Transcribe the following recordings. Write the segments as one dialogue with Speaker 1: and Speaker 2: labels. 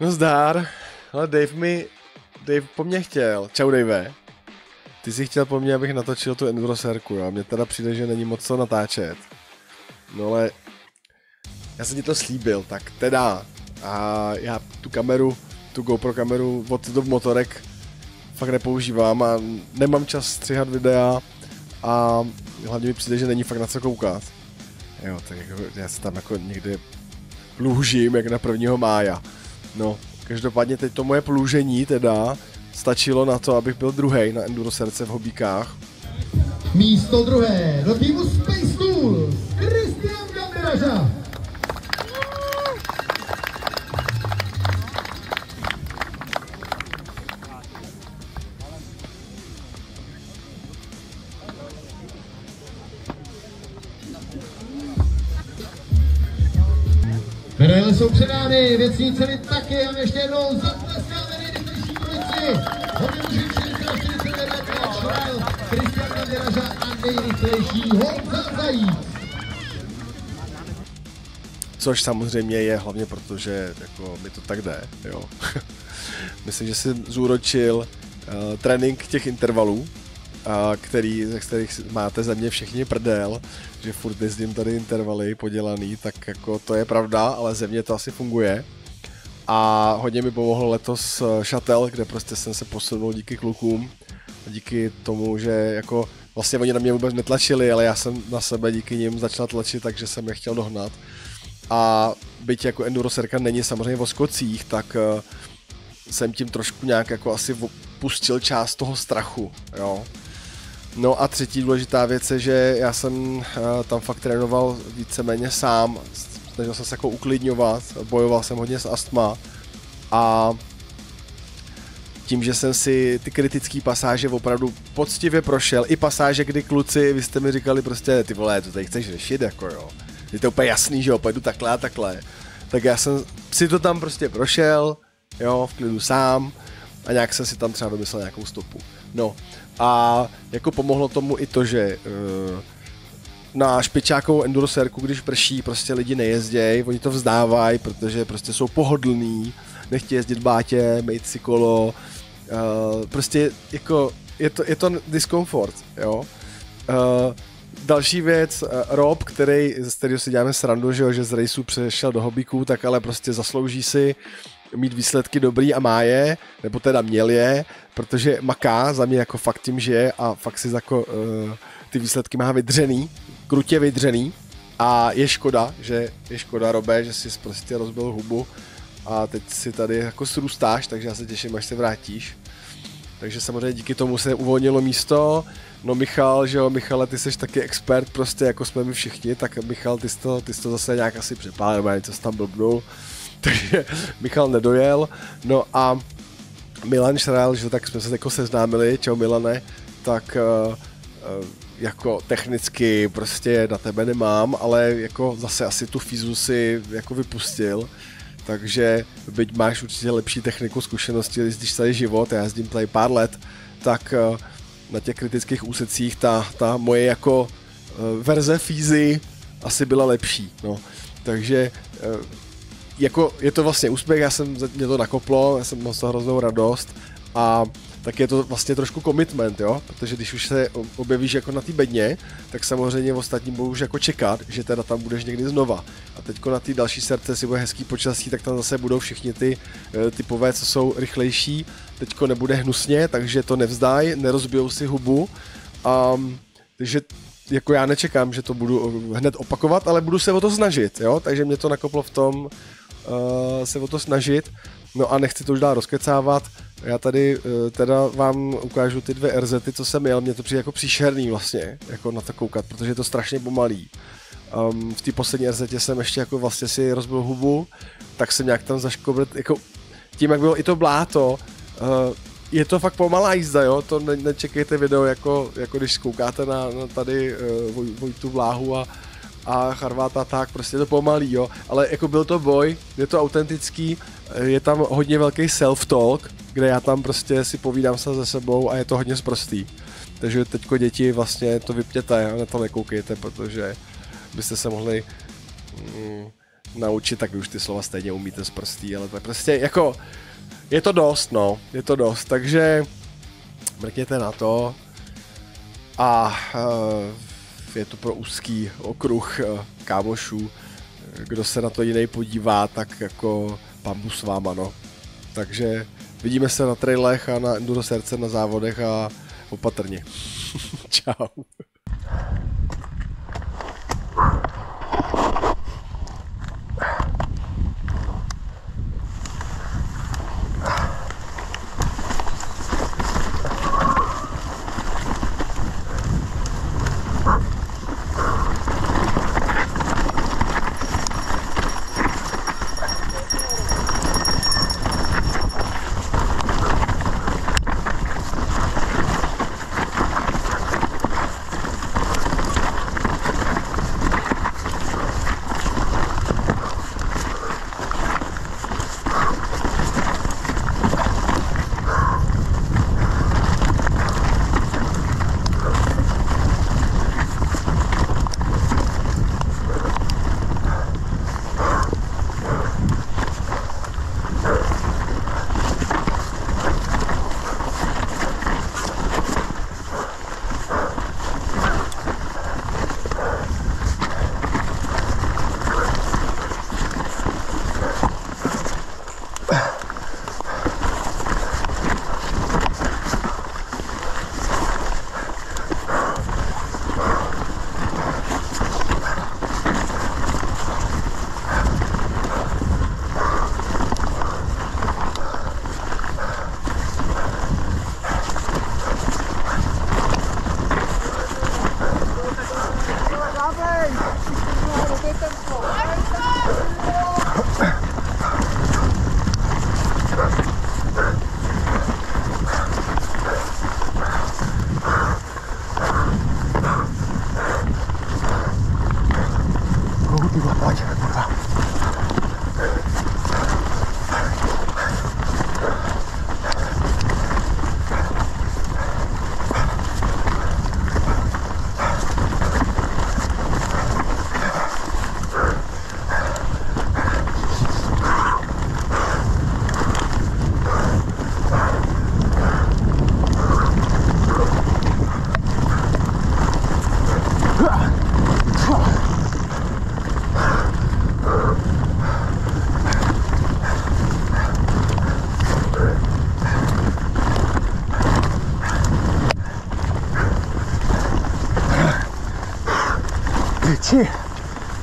Speaker 1: No zdár, ale Dave po mně chtěl. Čau Dave. Ty jsi chtěl po mně, abych natočil tu enduroserku, jo. Mně teda přijde, že není moc co natáčet. No ale já jsem ti to slíbil, tak teda. A já tu GoPro kameru od do motorek fakt nepoužívám a nemám čas stříhat videa a hlavně mi přijde, že není fakt na co koukat. Jo, tak jako, já se tam jako někde plůžím, jak na 1. mája. No, každopádně teď to moje plůžení teda stačilo na to, abych byl druhej na enduroserce v hobíkách.
Speaker 2: Místo druhé do týmu Space Tools, Kristian Ganderaža. Medaile jsou předány, věcní ceny taky a ještě jednou zatleskáme nejrychlejší trojici. Hodně muži 449 Šrajl, Kristian Ganderaža a nejrychlejší Honza Zajíc.
Speaker 1: Což samozřejmě je hlavně proto, že jako mi to tak jde, jo. Myslím, že jsem zúročil trénink těch intervalů, ze kterých máte ze mě všichni prdel, že furt jezdím tady intervaly podělaný, tak jako to je pravda, ale ze mě to asi funguje. A hodně mi pomohlo letos Shuttle, kde prostě jsem se posunul díky klukům, díky tomu, že jako vlastně oni na mě vůbec netlačili, ale já jsem na sebe díky nim začal tlačit, takže jsem je chtěl dohnat. A byť jako enduroserka není samozřejmě o skocích, tak jsem tím trošku nějak jako asi pustil část toho strachu, jo. No a třetí důležitá věc je, že já jsem tam fakt trénoval víceméně sám, snažil jsem se jako uklidňovat, bojoval jsem hodně s astma a tím, že jsem si ty kritické pasáže opravdu poctivě prošel, i pasáže, kdy kluci, vy jste mi říkali prostě, ty vole, to tady chceš řešit, jako jo, je to úplně jasný, že jo, pojdu takhle a takhle, tak já jsem si to tam prostě prošel, jo, v klidu sám a nějak jsem si tam třeba vymyslel nějakou stopu, no. A jako pomohlo tomu i to, že na špičákovou enduroserku, když prší, prostě lidi nejezdějí, oni to vzdávají, protože prostě jsou pohodlní, nechtějí jezdit v bátě, mít si kolo, prostě jako je to diskomfort, jo. Další věc, Rob, z kterého si děláme srandu, že z rejsu přešel do hobíků, tak ale prostě zaslouží si mít výsledky dobrý a má je, nebo teda měl je, protože maká, za mě jako fakt tím žije a fakt si jako ty výsledky má vydřený, krutě vydřený a je škoda, Robe, že jsi prostě rozbil hubu a teď si tady jako srůstáš, takže já se těším, až se vrátíš. Takže samozřejmě díky tomu se uvolnilo místo. No Michal, že jo, Michale, ty jsi taky expert, prostě jako jsme my všichni, tak Michal, ty jsi to zase nějak asi přepálil, nebo něco jsi tam blbnul. Takže Michal nedojel, no a Milan Šrajl, že tak jsme se jako seznámili, čau Milane, tak jako technicky prostě na tebe nemám, ale jako zase asi tu fízu si jako vypustil, takže byť máš určitě lepší techniku, zkušenosti, jezdíš celý život, já jezdím tady pár let, tak na těch kritických úsecích ta moje jako verze fízy asi byla lepší, no, takže jako je to vlastně úspěch, mě to nakoplo, já jsem měl to hroznou radost a tak je to vlastně trošku commitment, jo, protože když už se objevíš jako na té bedně, tak samozřejmě v ostatním budou už jako čekat, že teda tam budeš někdy znova. A teďko na té další serce si bude hezký počasí, tak tam zase budou všichni ty typové, co jsou rychlejší, teďko nebude hnusně, takže to nevzdaj, nerozbijou si hubu, takže jako já nečekám, že to budu hned opakovat, ale budu se o to snažit, jo, takže mě to nakoplo v tom se o to snažit, no a nechci to už dál rozkecávat, já tady teda vám ukážu ty 2 RZty, co jsem jel, mě to přijde jako příšerný vlastně, jako na to koukat, protože je to strašně pomalý. V té poslední RZtě jsem ještě jako vlastně si rozbil hubu, tak jsem nějak tam zaškobrt, jako tím, jak bylo i to bláto, je to fakt pomalá jízda, jo, to nečekejte video, jako když koukáte na tady Vojtu Vláhu a Charváta, tak prostě je to pomalý, jo, ale jako byl to boj, je to autentický, je tam hodně velký self-talk, kde já tam prostě si povídám se se sebou a je to hodně sprostý. Takže teďko děti vlastně to vypněte a na to nekoukejte, protože byste se mohli naučit, tak vy už ty slova stejně umíte z prstí, ale tak prostě jako je to dost, no, je to dost, takže mrkněte na to a je to pro úzký okruh kámošů, kdo se na to jiný podívá, tak jako pambu s váma, no. Takže vidíme se na trailech a na Enduro Srdce na závodech a opatrně. Čau.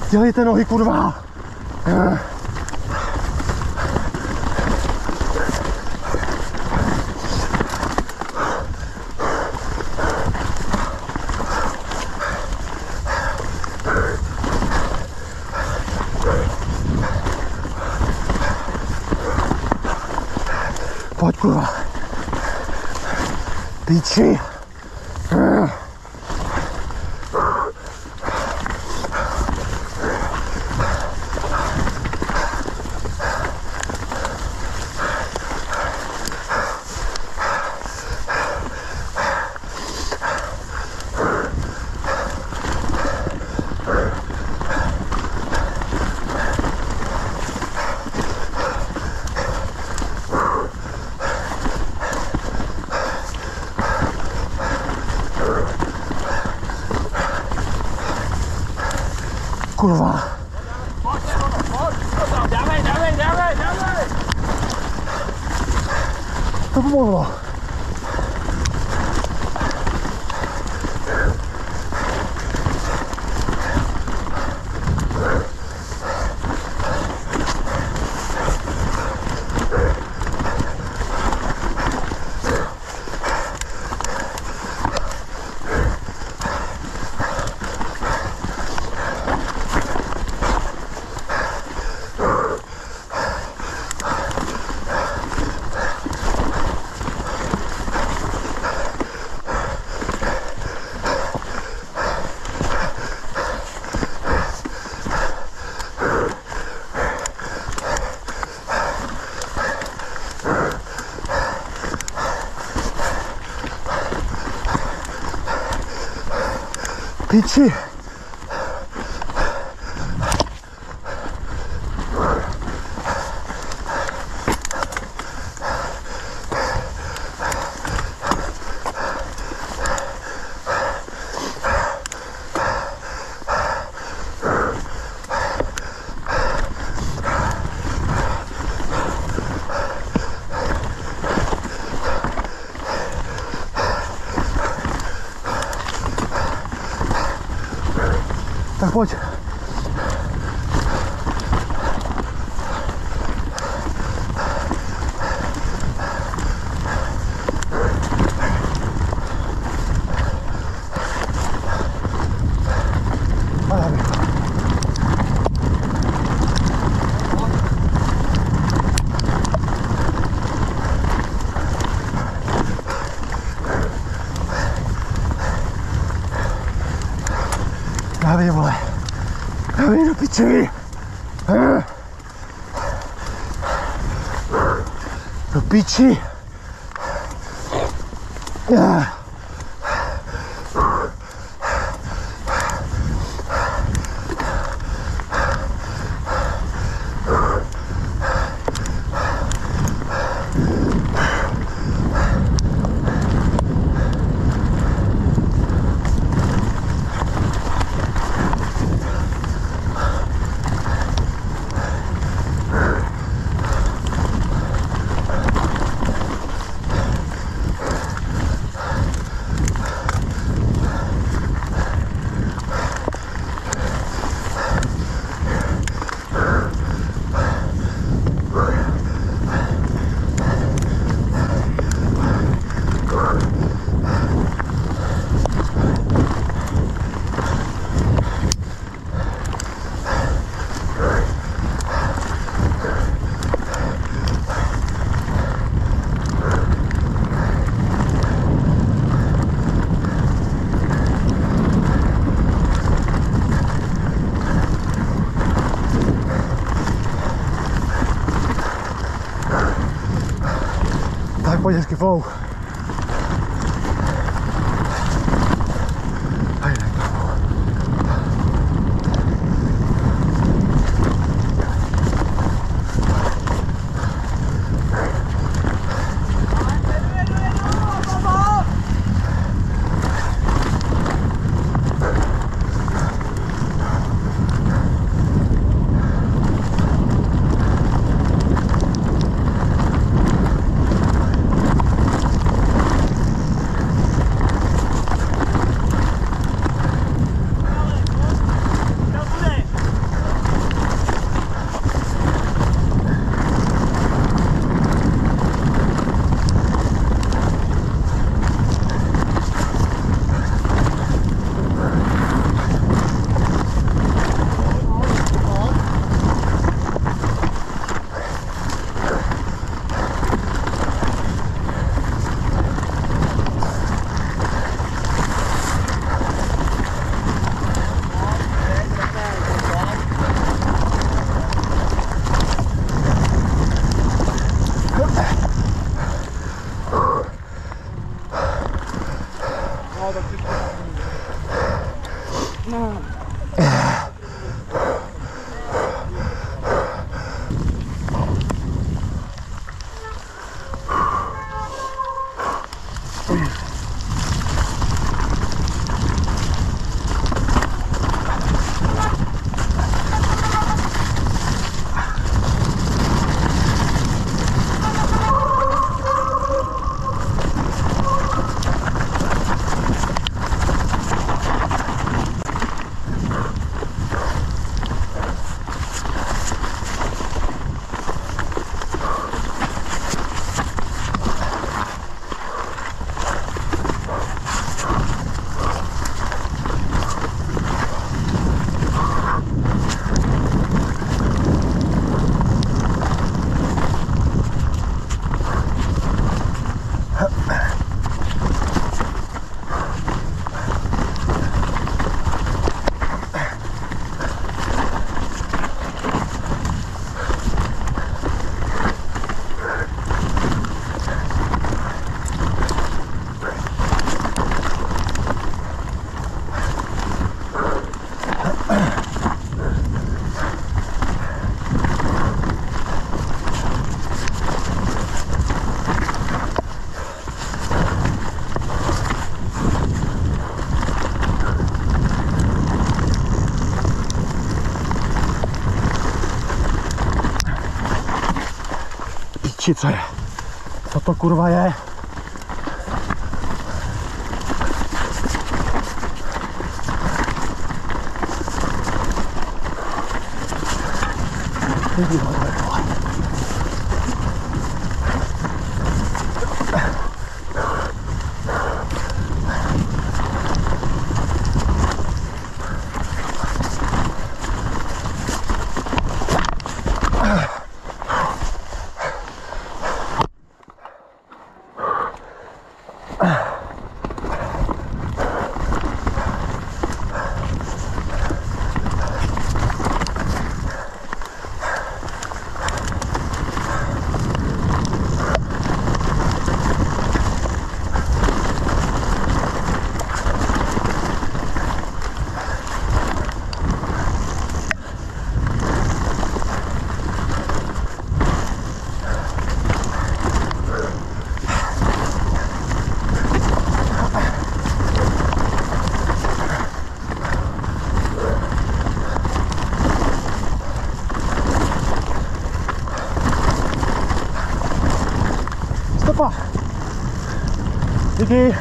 Speaker 3: Dělejte nohy, kurva! Pojď, kurva! Píči! Kurva. Dávej. To pomohlo. Piči. pojď. Dávej, vole. Dávej do piči. Do piči. Pojď hezky flow. Co je? Co to kurva je? Stopa! Díky!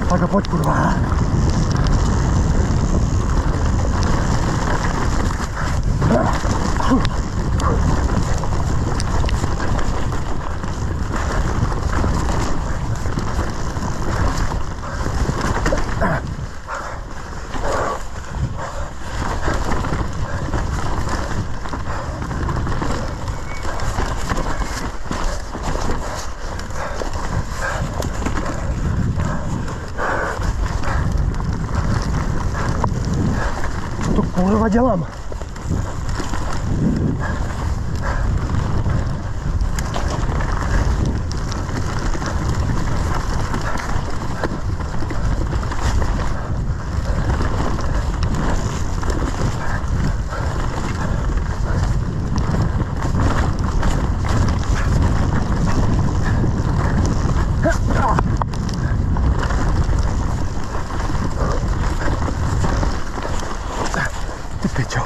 Speaker 3: Tak a pojď, kurva! Co to kurva dělám? Ty pičo.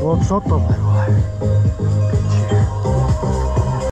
Speaker 3: No co to, vole?